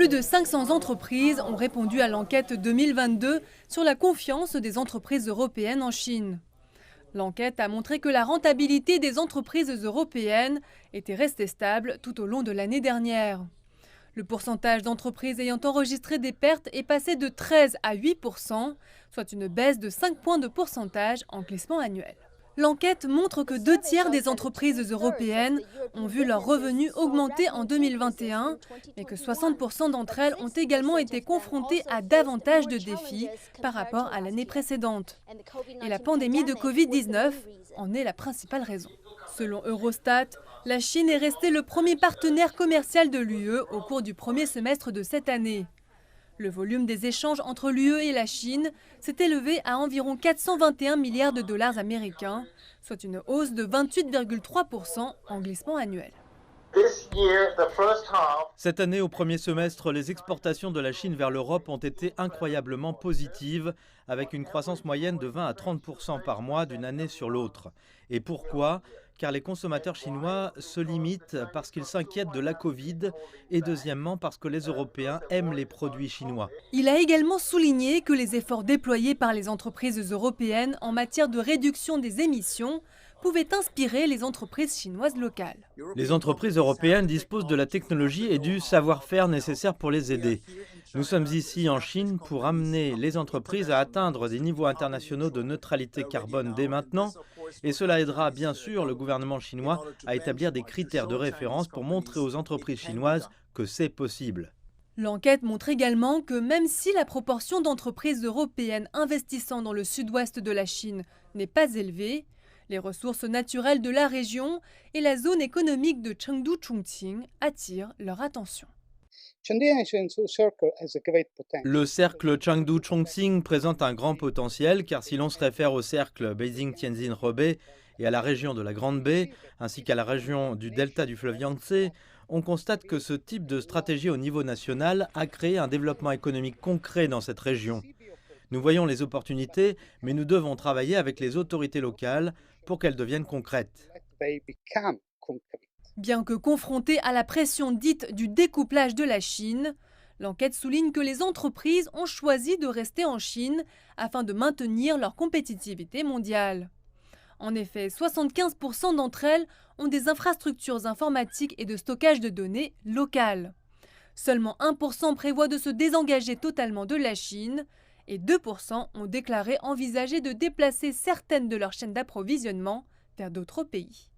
Plus de 500 entreprises ont répondu à l'enquête 2022 sur la confiance des entreprises européennes en Chine. L'enquête a montré que la rentabilité des entreprises européennes était restée stable tout au long de l'année dernière. Le pourcentage d'entreprises ayant enregistré des pertes est passé de 13 à 8%, soit une baisse de 5 points de pourcentage en glissement annuel. L'enquête montre que 2 tiers des entreprises européennes ont vu leurs revenus augmenter en 2021, mais que 60% d'entre elles ont également été confrontées à davantage de défis par rapport à l'année précédente. Et la pandémie de Covid-19 en est la principale raison. Selon Eurostat, la Chine est restée le premier partenaire commercial de l'UE au cours du premier semestre de cette année. Le volume des échanges entre l'UE et la Chine s'est élevé à environ 421 milliards de dollars américains, soit une hausse de 28,3% en glissement annuel. Cette année, au premier semestre, les exportations de la Chine vers l'Europe ont été incroyablement positives, avec une croissance moyenne de 20 à 30% par mois d'une année sur l'autre. Et pourquoi ? Car les consommateurs chinois se limitent parce qu'ils s'inquiètent de la Covid et deuxièmement parce que les Européens aiment les produits chinois. Il a également souligné que les efforts déployés par les entreprises européennes en matière de réduction des émissions pouvaient inspirer les entreprises chinoises locales. Les entreprises européennes disposent de la technologie et du savoir-faire nécessaires pour les aider. Nous sommes ici en Chine pour amener les entreprises à atteindre des niveaux internationaux de neutralité carbone dès maintenant. Et cela aidera bien sûr le gouvernement chinois à établir des critères de référence pour montrer aux entreprises chinoises que c'est possible. L'enquête montre également que même si la proportion d'entreprises européennes investissant dans le sud-ouest de la Chine n'est pas élevée, les ressources naturelles de la région et la zone économique de Chengdu-Chongqing attirent leur attention. Le cercle Chengdu-Chongqing présente un grand potentiel car si l'on se réfère au cercle Beijing-Tianjin-Hebei et à la région de la Grande Baie, ainsi qu'à la région du delta du fleuve Yangtze, on constate que ce type de stratégie au niveau national a créé un développement économique concret dans cette région. Nous voyons les opportunités, mais nous devons travailler avec les autorités locales pour qu'elles deviennent concrètes. Bien que confrontée à la pression dite du découplage de la Chine, l'enquête souligne que les entreprises ont choisi de rester en Chine afin de maintenir leur compétitivité mondiale. En effet, 75% d'entre elles ont des infrastructures informatiques et de stockage de données locales. Seulement 1% prévoit de se désengager totalement de la Chine et 2% ont déclaré envisager de déplacer certaines de leurs chaînes d'approvisionnement vers d'autres pays.